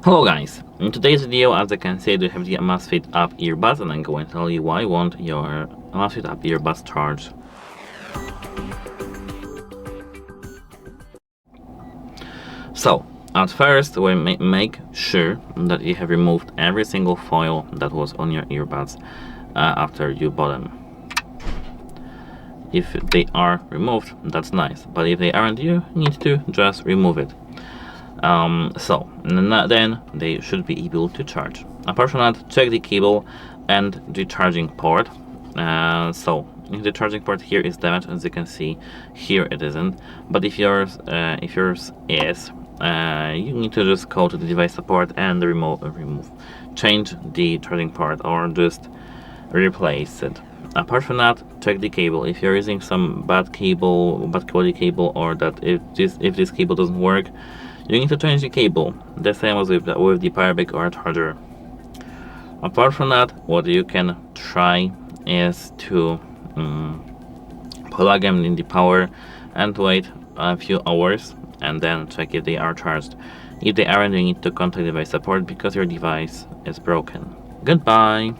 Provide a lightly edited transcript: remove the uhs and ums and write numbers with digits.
Hello guys, in today's video, as you can see, we have the AMAZFIT UP earbuds, and I'm going to tell you why you want your AMAZFIT UP earbuds charged. So, at first we make sure that you have removed every single foil that was on your earbuds after you bought them. If they are removed, that's nice, but if they aren't, you need to just remove it. Then they should be able to charge. Apart from that, check the cable and the charging port. So if the charging port here is damaged, as you can see, here it isn't. But if yours is, you need to just go to the device support and change the charging port or just replace it. Apart from that, check the cable. If you're using some bad quality cable, or that if this cable doesn't work, you need to change the cable. The same as with the power bank or charger. Apart from that, what you can try is to plug them in the power and wait a few hours and then check if they are charged. If they aren't, you need to contact device support because your device is broken. Goodbye!